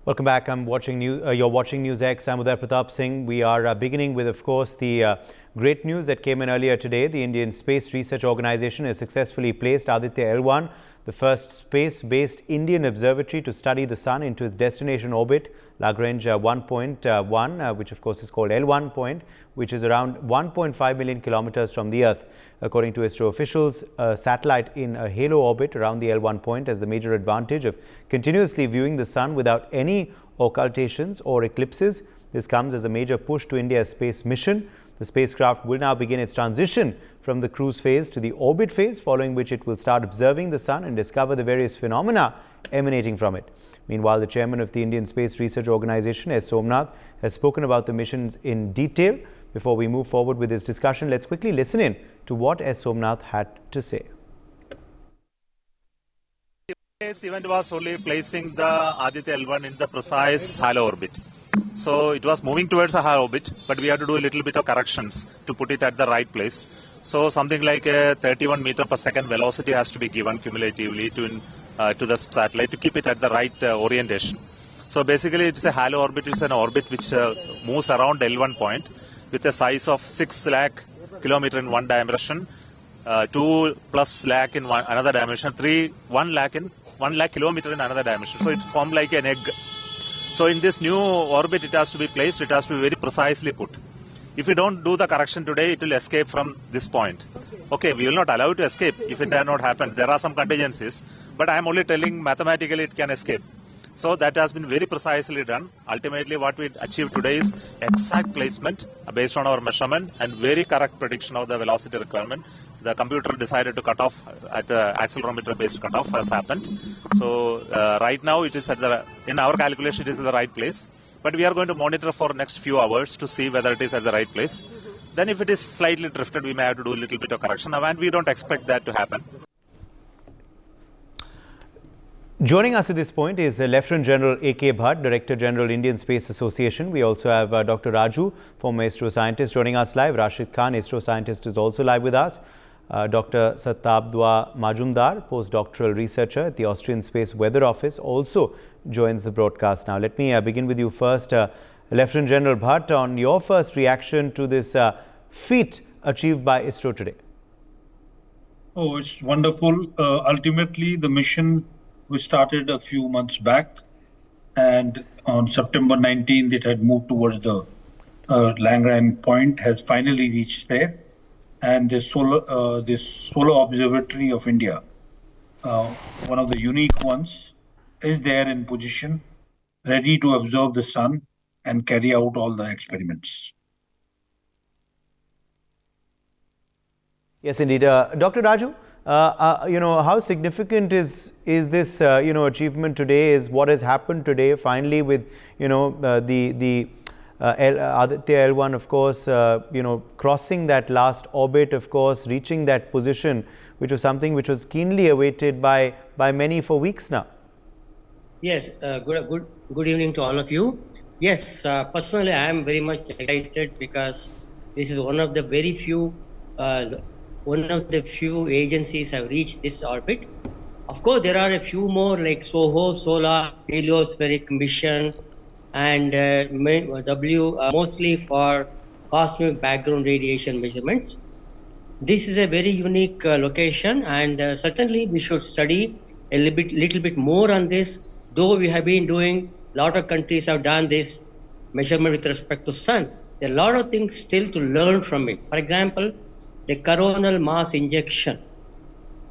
Welcome back. You're watching NewsX. I'm Uday Pratap Singh. We are beginning with, of course, the great news that came in earlier today. The Indian Space Research Organization has successfully placed Aditya L-1, the first space-based Indian observatory to study the sun, into its destination orbit, Lagrange 1.1, which of course is called L-1 point, which is around 1.5 million kilometers from the Earth. According to ISRO officials, a satellite in a halo orbit around the L-1 point has the major advantage of continuously viewing the sun without any occultations or eclipses. This comes as a major push to India's space mission. The spacecraft will now begin its transition from the cruise phase to the orbit phase, following which it will start observing the sun and discover the various phenomena emanating from it. Meanwhile, the chairman of the Indian Space Research Organization, S. Somnath, has spoken about the missions in detail. Before we move forward with this discussion, let's quickly listen in to what S. Somnath had to say. This event was only placing the Aditya L-1 in the precise halo orbit. So it was moving towards a halo orbit, but we had to do a little bit of corrections to put it at the right place. So something like a 31 meter per second velocity has to be given cumulatively to the satellite to keep it at the right orientation. So basically it's a halo orbit. It's an orbit which moves around L1 point with a size of 6 lakh kilometer in one dimension, 2 plus lakh in another dimension, 1 lakh kilometer in another dimension. So it formed like an egg. So in this new orbit, it has to be placed, it has to be very precisely put. If we don't do the correction today, it will escape from this point. Okay, we will not allow it to escape if it does not happen. There are some contingencies, but I am only telling mathematically it can escape. So that has been very precisely done. Ultimately, what we achieved today is exact placement based on our measurement and very correct prediction of the velocity requirement. The computer decided to cut off at the accelerometer based cutoff has happened. So right now it is in our calculation it is in the right place. But we are going to monitor for next few hours to see whether it is at the right place. Then if it is slightly drifted, we may have to do a little bit of correction, and we don't expect that to happen. Joining us at this point is Lieutenant General A.K. Bhatt, Director General, Indian Space Association. We also have Dr. Raju, former ISRO scientist, joining us live. Rashid Khan, ISRO scientist, is also live with us. Dr. Sattabdwa Majumdar, postdoctoral researcher at the Austrian Space Weather Office, also joins the broadcast now. Let me begin with you first, Lieutenant General Bhatt, on your first reaction to this feat achieved by ISRO today. Oh, it's wonderful. Ultimately, the mission we started a few months back, and on September 19th, it had moved towards the Lagrange point, has finally reached there. And this solar observatory of India, one of the unique ones, is there in position, ready to observe the sun and carry out all the experiments. Yes, indeed. Dr. Raju, how significant is this achievement today? Is what has happened today finally with the Aditya L-1, of course, crossing that last orbit, of course, reaching that position, which was something which was keenly awaited by many for weeks now. Yes, good evening to all of you. Yes, personally, I am very much excited because this is one of the very few, agencies have reached this orbit. Of course, there are a few more like SOHO, Solar, Heliospheric Mission, and mostly for cosmic background radiation measurements. This is a very unique location, and certainly we should study a little bit more on this. Though we have been doing, a lot of countries have done this measurement with respect to sun. There are a lot of things still to learn from it. For example, the coronal mass injection,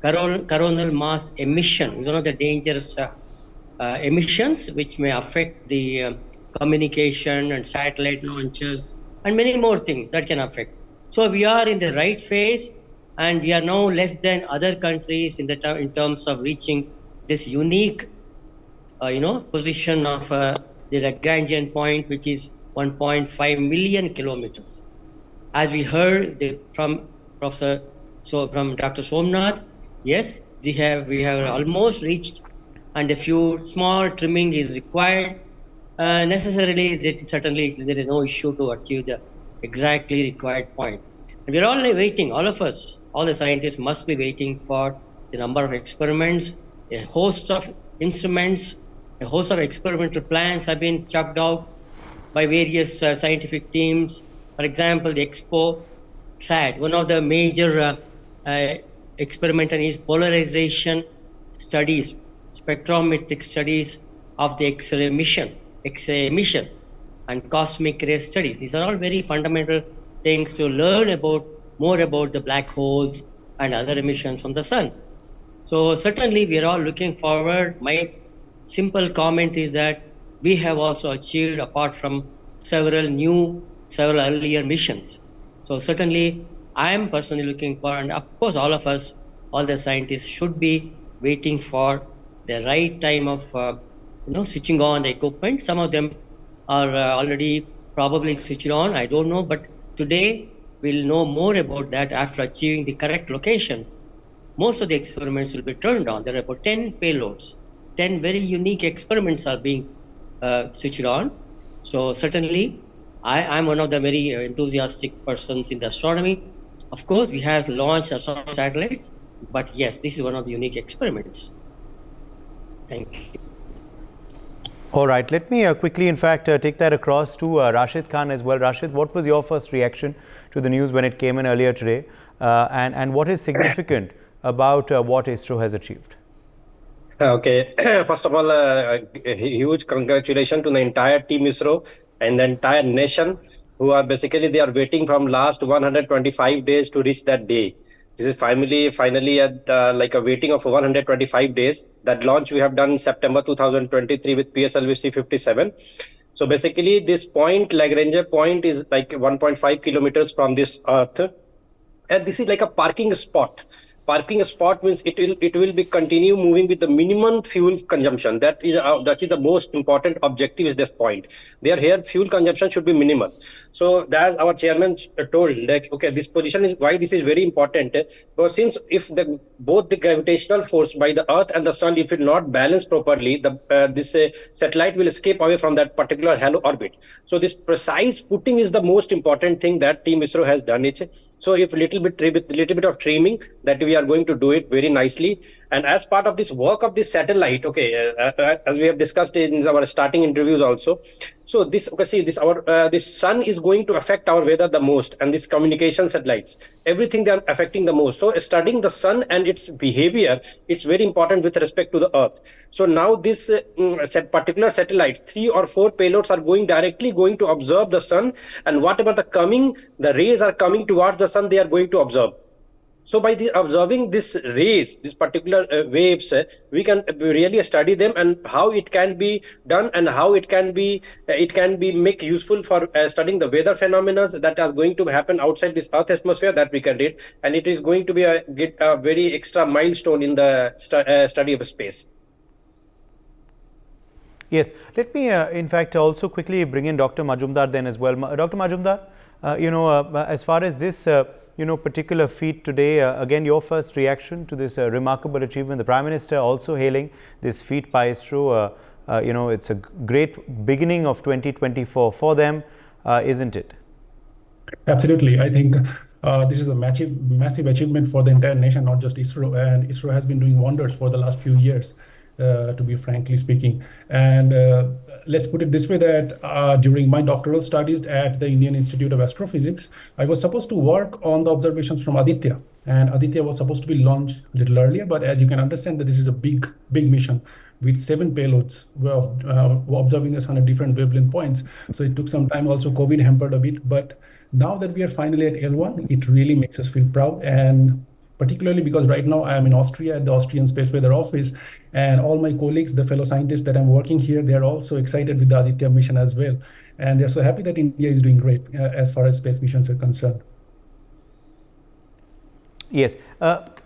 coronal mass emission is one of the dangerous emissions which may affect the communication and satellite launches and many more things that can affect. So we are in the right phase, and we are now less than other countries in terms of reaching this unique position of the Lagrangian point, which is 1.5 million kilometers. As we heard from Dr. Somnath, yes, we have almost reached, and a few small trimming is required. Certainly there is no issue to achieve the exactly required point. And we're all waiting, all of us, all the scientists must be waiting for the number of experiments, a host of instruments, A host of experimental plans have been chucked out by various scientific teams. For example, the Expo SAT, one of the major experimental is polarization studies, spectrometric studies of the X-ray emission, and cosmic ray studies. These are all very fundamental things to learn more about the black holes and other emissions from the sun. So certainly we are all looking forward. My simple comment is that we have also achieved, apart from several earlier missions. So certainly I am personally looking for, and of course all of us, all the scientists should be waiting for the right time of switching on the equipment. Some of them are already probably switched on, I don't know, but today we'll know more about that after achieving the correct location. Most of the experiments will be turned on. There are about 10 payloads. 10 very unique experiments are being switched on. So certainly, I'm one of the very enthusiastic persons in the astronomy. Of course, we have launched some satellites, but yes, this is one of the unique experiments. Thank you. All right, let me quickly, in fact, take that across to Rashid Khan as well. Rashid, what was your first reaction to the news when it came in earlier today? And what is significant about what ISRO has achieved? Okay, first of all, a huge congratulations to the entire team ISRO and the entire nation who are basically they are waiting from last 125 days to reach that day. This is finally at like a waiting of 125 days. That launch we have done in September 2023 with PSLV C-57. So basically this point, Lagrange point, is like 1.5 kilometers from this Earth. And this is like a parking spot. Parking spot means it will be continue moving with the minimum fuel consumption. That is the most important objective is this point. There here fuel consumption should be minimal. So as our chairman told, like okay, this position is why this is very important. Because since if both the gravitational force by the Earth and the Sun, if it not balanced properly, this satellite will escape away from that particular halo orbit. So this precise putting is the most important thing that Team ISRO has done it. So if little bit of trimming that we are going to do it very nicely. And as part of this work of this satellite, okay, as we have discussed in our starting interviews also. So this, okay, see this this sun is going to affect our weather the most, and this communication satellites, everything they are affecting the most. So studying the sun and its behavior, it's very important with respect to the Earth. So now this particular satellites, 3 or 4 payloads are directly going to observe the sun, and whatever the rays are coming towards the sun, they are going to observe. So by observing this rays, this particular waves, we can really study them and how it can be done and how it can be make useful for studying the weather phenomena that are going to happen outside this Earth atmosphere that we can read, and it is going to be a very extra milestone in the study of space. Yes, let me in fact also quickly bring in Dr. Majumdar then as well. Dr. Majumdar, as far as this particular feat today, again, your first reaction to this remarkable achievement. The Prime Minister also hailing this feat by ISRO. It's a great beginning of 2024 for them, isn't it? Absolutely. I think this is a massive achievement for the entire nation, not just ISRO. And ISRO has been doing wonders for the last few years, to be frankly speaking. And let's put it this way, that during my doctoral studies at the Indian Institute of Astrophysics, I was supposed to work on the observations from Aditya. And Aditya was supposed to be launched a little earlier, but as you can understand that this is a big mission with 7 payloads observing us on a different wavelength points. So it took some time. Also, COVID hampered a bit. But now that we are finally at L-1, it really makes us feel proud. And particularly because right now I am in Austria at the Austrian Space Weather Office, and all my colleagues, the fellow scientists that I'm working here, they're also excited with the Aditya mission as well. And they're so happy that India is doing great as far as space missions are concerned. Yes,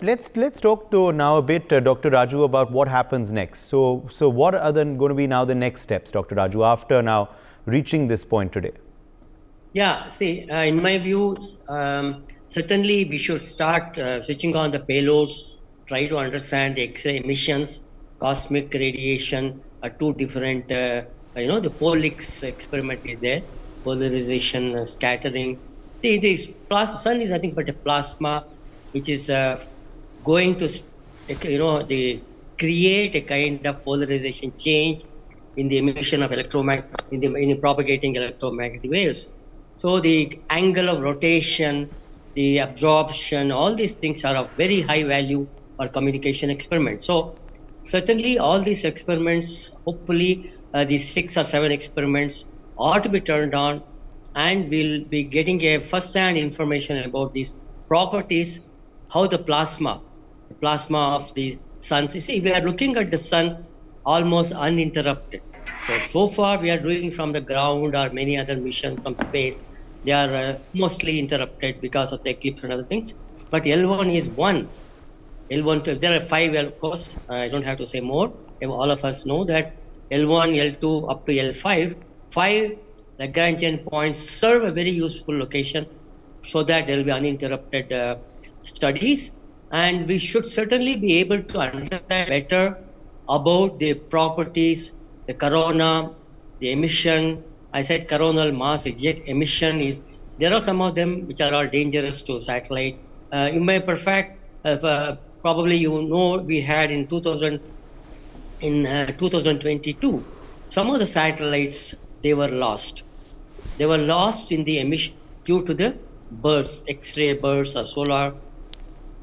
let's talk to now a bit, Dr. Raju, about what happens next. So what are then going to be now the next steps, Dr. Raju, after now reaching this point today? Yeah, see, in my view, certainly we should start switching on the payloads, try to understand the X-ray emissions, cosmic radiation are two different, the POLIX experiment is there, polarization, scattering. See, this sun is nothing but a plasma, which is going to, create a kind of polarization change in the emission of in propagating electromagnetic waves. So the angle of rotation, the absorption, all these things are of very high value for communication experiments. So certainly all these experiments, hopefully these 6 or 7 experiments are to be turned on, and we'll be getting a first-hand information about these properties, how the plasma of the sun. You see, we are looking at the sun almost uninterrupted. So far we are doing from the ground or many other missions from space. They are mostly interrupted because of the eclipse and other things. But L1 is one. L1, there are 5, of course. I don't have to say more. All of us know that L1, L2, up to L5, 5 Lagrangian points serve a very useful location so that there will be uninterrupted studies. And we should certainly be able to understand better about the properties, the corona, the emission. I said coronal mass emission is, there are some of them which are all dangerous to satellite. You may probably you know we had in 2022, some of the satellites, they were lost. They were lost in the emission due to the bursts, X-ray bursts or solar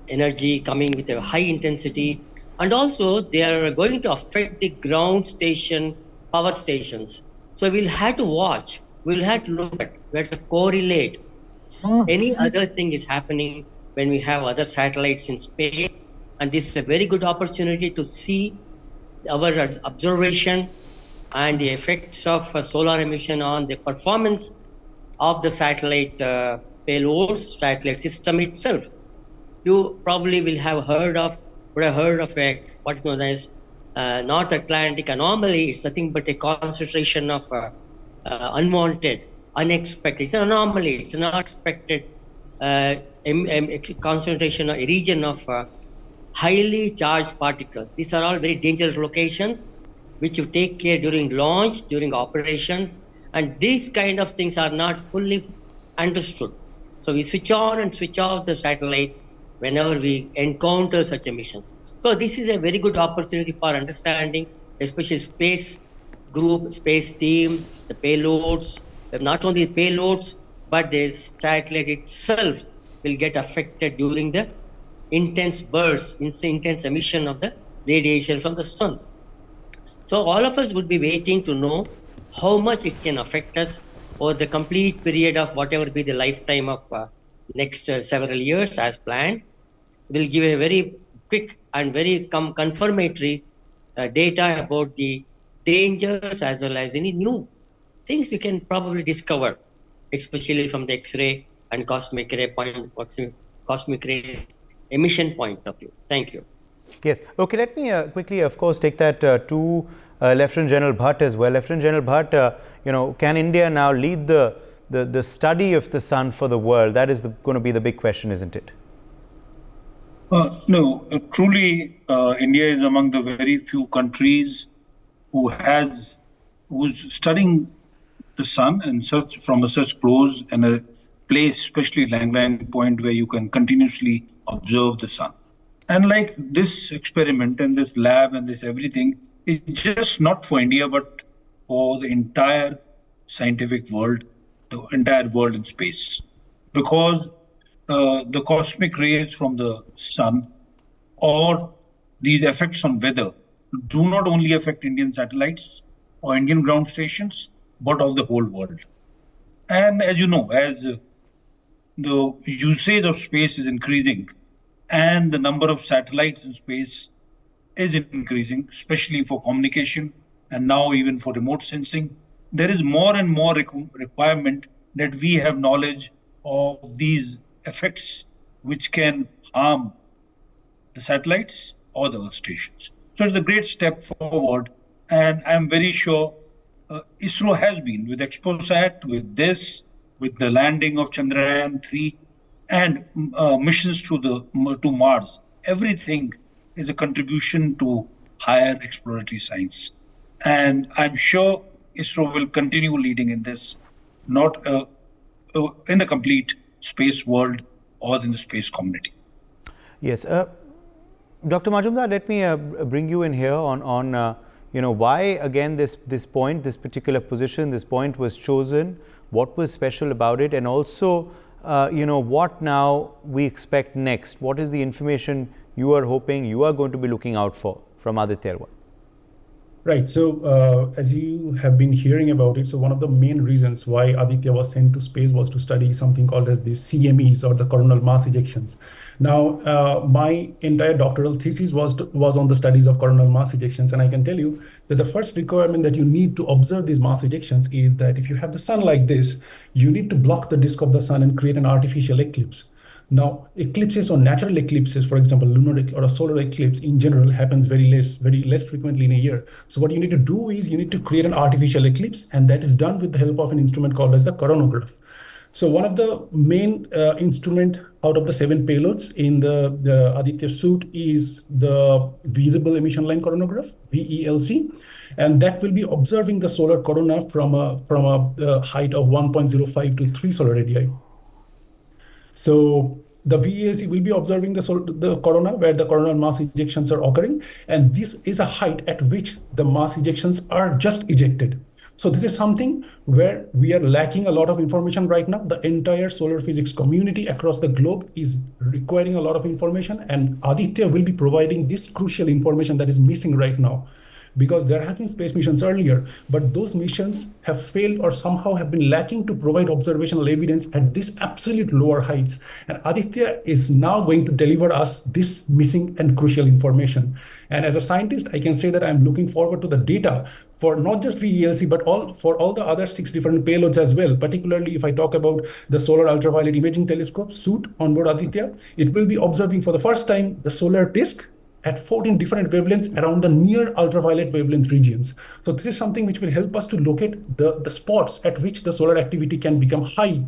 energy coming with a high intensity. And also they are going to affect the ground station power stations. So we'll have to watch, we'll have to look at, we have to correlate. Any other thing is happening when we have other satellites in space. And this is a very good opportunity to see our observation and the effects of solar emission on the performance of the satellite payloads, satellite system itself. You probably would have heard of what is known as North Atlantic anomaly. It's nothing but a concentration of unwanted, unexpected. It's an anomaly. It's an unexpected concentration, a region of highly charged particles. These are all very dangerous locations, which you take care during launch, during operations, and these kind of things are not fully understood. So we switch on and switch off the satellite whenever we encounter such emissions. So this is a very good opportunity for understanding, especially space group, space team, the payloads, not only payloads, but the satellite itself will get affected during the intense bursts, intense emission of the radiation from the sun. So all of us would be waiting to know how much it can affect us over the complete period of whatever be the lifetime of next several years as planned. We'll give a very quick and very confirmatory data about the dangers as well as any new things we can probably discover, especially from the X-ray and cosmic ray emission point of view. Thank you. Yes. Okay, let me quickly, of course, take that to Lieutenant General Bhatt as well. Lieutenant General Bhatt, can India now lead the study of the sun for the world? That is going to be the big question, isn't it? No, truly, India is among the very few countries who's studying the sun and from such close and a place, especially Lagrangian point, where you can continuously observe the sun. And like this experiment and this lab and this everything, it's just not for India, but for the entire scientific world, the entire world in space. Because the cosmic rays from the sun or these effects on weather do not only affect Indian satellites or Indian ground stations, but of the whole world. And as you know, as the usage of space is increasing and the number of satellites in space is increasing, especially for communication and now even for remote sensing, there is more and more requirement that we have knowledge of these effects which can harm the satellites or the Earth stations. So it's a great step forward, and I'm very sure ISRO has been with ExpoSat, with this, with the landing of Chandrayaan-3, and missions to Mars. Everything is a contribution to higher exploratory science, and I'm sure ISRO will continue leading in this, not in the complete space world or in the space community. Yes, Dr. Majumdar, let me bring you in here on why again this point, this particular position, this point was chosen? What was special about it? And also, what now we expect next? What is the information you are hoping, you are going to be looking out for from Aditya L-1? Right. So as you have been hearing about it, so one of the main reasons why Aditya was sent to space was to study something called as the CMEs, or the coronal mass ejections. Now, my entire doctoral thesis was on the studies of coronal mass ejections. And I can tell you that the first requirement that you need to observe these mass ejections is that if you have the sun like this, you need to block the disk of the sun and create an artificial eclipse. Now, eclipses or natural eclipses, for example, lunar or a solar eclipse in general happens very less frequently in a year. So what you need to do is you need to create an artificial eclipse, and that is done with the help of an instrument called as the coronagraph. So one of the main instrument out of the 7 payloads in the Aditya suit is the visible emission line coronagraph, VELC, and that will be observing the solar corona from a height of 1.05 to 3 solar radii. So the VELC will be observing the corona where the coronal mass ejections are occurring, and this is a height at which the mass ejections are just ejected. So this is something where we are lacking a lot of information right now. The entire solar physics community across the globe is requiring a lot of information, and Aditya will be providing this crucial information that is missing right now. Because there has been space missions earlier, but those missions have failed or somehow have been lacking to provide observational evidence at this absolute lower heights. And Aditya is now going to deliver us this missing and crucial information. And as a scientist, I can say that I'm looking forward to the data for not just VELC, but for all the other 6 different payloads as well. Particularly if I talk about the Solar Ultraviolet Imaging Telescope suit on board Aditya, it will be observing for the first time the solar disk at 14 different wavelengths around the near ultraviolet wavelength regions. So this is something which will help us to locate the spots at which the solar activity can become high.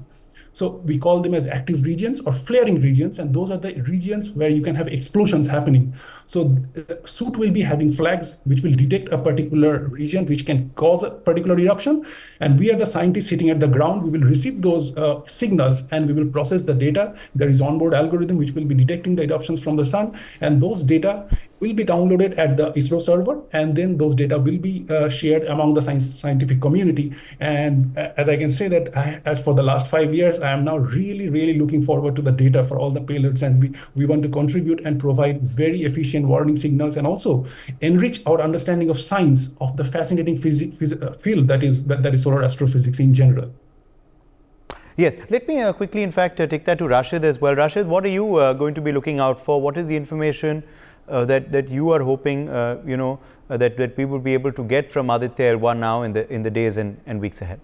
So we call them as active regions or flaring regions, and those are the regions where you can have explosions happening. So the suit will be having flags which will detect a particular region which can cause a particular eruption, and we are the scientists sitting at the ground. We will receive those signals and we will process the data. There is onboard algorithm which will be detecting the eruptions from the sun, and those data will be downloaded at the ISRO server, and then those data will be shared among the scientific community. And as I can say that as for the last 5 years, I am now really looking forward to the data for all the payloads, and we want to contribute and provide very efficient warning signals, and also enrich our understanding of science of the fascinating field that is solar astrophysics in general. Yes, let me quickly, in fact, take that to Rashid as well. Rashid, what are you going to be looking out for? What is the information that you are hoping, that we will be able to get from Aditya L-1 now in the days and weeks ahead?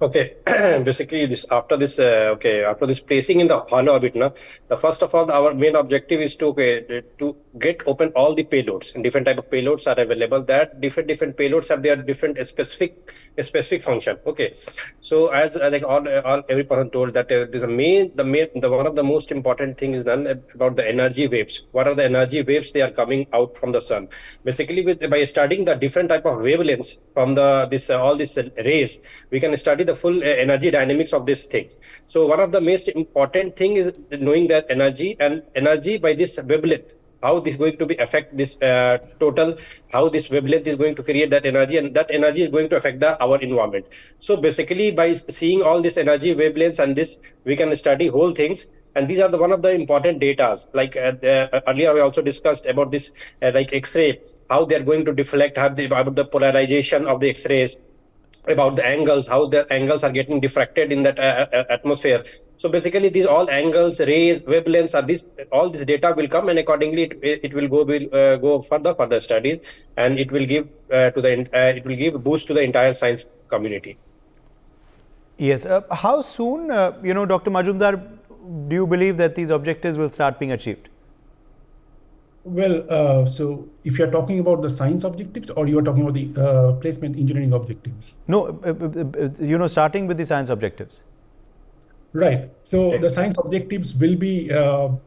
Okay, basically after this placing in the hollow orbit, the first of all, our main objective is to get open all the payloads, and different type of payloads are available. That different payloads have their different specific function. Okay, so as like every person told that there's one of the most important things done about the energy waves. What are the energy waves they are coming out from the sun? Basically, by studying the different type of wavelengths from all these rays, we can study the full energy dynamics of this thing. So one of the most important thing is knowing that energy by this wavelength, how this is going to be affect this total, how this wavelength is going to create that energy, and that energy is going to affect our environment. So basically, by seeing all this energy wavelengths and this, we can study whole things. And these are one of the important data. Like earlier, we also discussed about this, like X-ray, how they are going to deflect, about the polarization of the X-rays, about the angles, how the angles are getting diffracted in that atmosphere. So basically, these all angles, rays, wavelengths, all this data will come, and accordingly, it will go further studies, and it will give it will give a boost to the entire science community. Yes. How soon, Dr. Majumdar, do you believe that these objectives will start being achieved? Well, so if you're talking about the science objectives, or you are talking about the placement engineering objectives? No, starting with the science objectives. Right. So the science objectives will be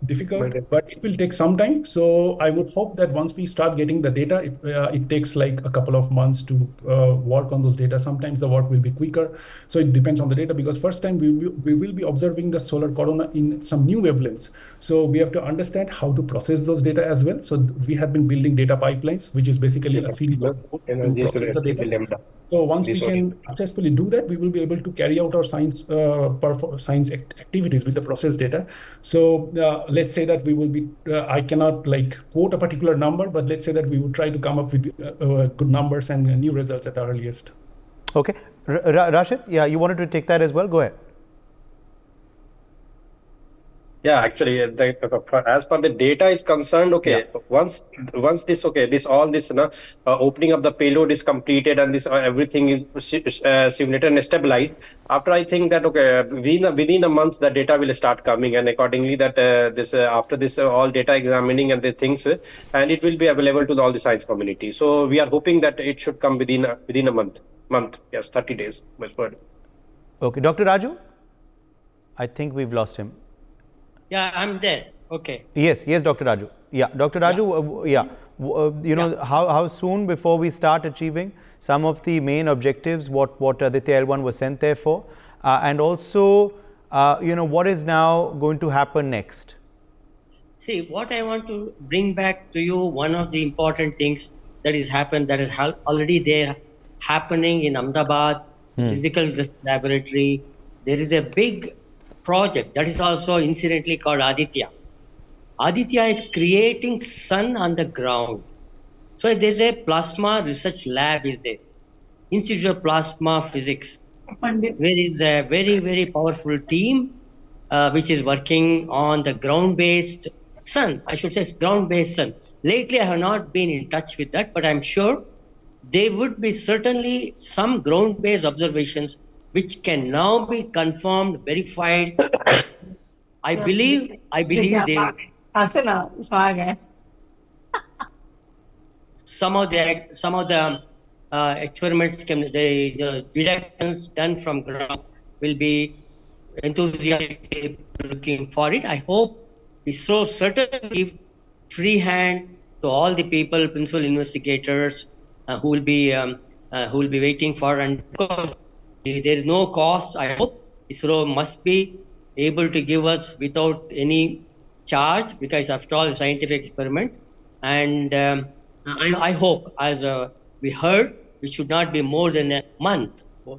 difficult, but it will take some time. So I would hope that once we start getting the data, it takes like a couple of months to work on those data. Sometimes the work will be quicker. So it depends on the data, because first time we will be observing the solar corona in some new wavelengths. So we have to understand how to process those data as well. So we have been building data pipelines, which is basically a series of code to process the data. So once we can successfully do that, we will be able to carry out our science activities with the process data. So let's say that we will be, I cannot like quote a particular number, but let's say that we would try to come up with good numbers and new results at the earliest. Okay. Rashid, yeah, you wanted to take that as well? Go ahead. Yeah, actually, as per the data is concerned, okay, once this opening of the payload is completed and this everything is simulated and stabilized, after I think that within a month the data will start coming, and accordingly that after this all data examining and the things, and it will be available to all the science community. So we are hoping that it should come within a month. Yes, 30 days. Okay, Dr. Raju, I think we've lost him. Yeah, I'm there. Okay. Yes, Dr. Raju. Yeah, Dr. Raju, you know, how soon before we start achieving some of the main objectives, what Aditya L-1 was sent there for, and also, you know, what is now going to happen next? See, what I want to bring back to you, one of the important things that is already there happening in Ahmedabad, physical laboratory. There is a big project that is also incidentally called Aditya. Aditya is creating sun on the ground. So there's a plasma research lab is there, Institute of Plasma Physics, where is a very, very powerful team which is working on the ground-based sun. I should say ground-based sun. Lately, I have not been in touch with that, but I'm sure there would be certainly some ground-based observations which can now be confirmed, verified. I believe some of the experiments the detections done from ground will be enthusiastically looking for it. I hope ISRO certainly give free hand to all the people, principal investigators who will be waiting for, and because there is no cost, I hope ISRO must be able to give us without any charge, because after all, it's a scientific experiment. And I hope, as we heard, it should not be more than a month or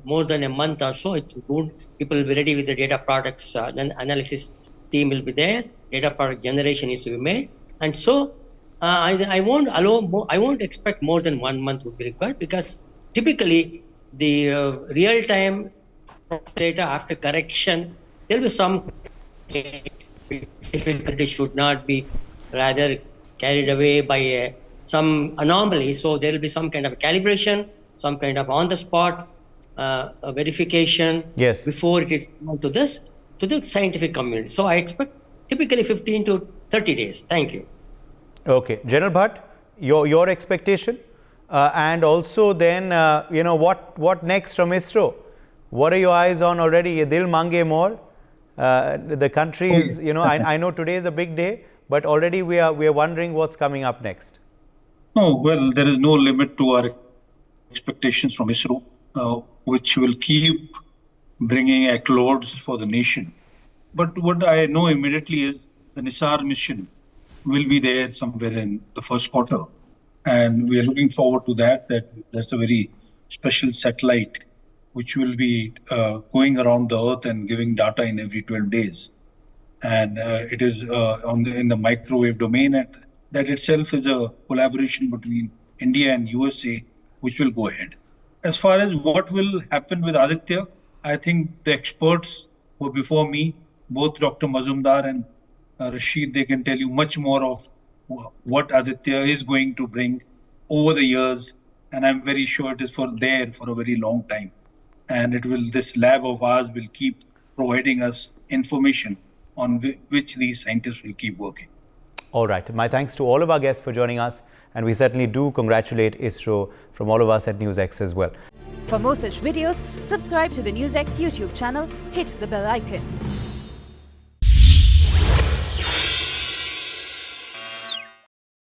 so. People will be ready with the data products. Analysis team will be there. Data product generation is to be made, and so I won't expect more than 1 month would be required, because typically the real-time data after correction, there will be some difficulty, should not be rather carried away by some anomaly. So there will be some kind of calibration, some kind of on-the-spot verification before it is known to the scientific community. So I expect typically 15 to 30 days. Thank you. Okay, General Bhatt, your expectation, and also then you know, what next from ISRO? What are your eyes on already? Ye dil mange more. The country is, you know, I know today is a big day, but already we are wondering what's coming up next. Oh, well, there is no limit to our expectations from ISRO, which will keep bringing accolades for the nation. But what I know immediately is the NISAR mission will be there somewhere in the first quarter. And we are looking forward to that. That's a very special satellite which will be going around the Earth and giving data in every 12 days. And it is in the microwave domain. And that itself is a collaboration between India and USA, which will go ahead. As far as what will happen with Aditya, I think the experts who were before me, both Dr. Mazumdar and Rashid, they can tell you much more of what Aditya is going to bring over the years. And I'm very sure it is for a very long time. And this lab of ours will keep providing us information on which these scientists will keep working. All right. My thanks to all of our guests for joining us. And we certainly do congratulate ISRO from all of us at NewsX as well. For more such videos, subscribe to the NewsX YouTube channel, hit the bell icon.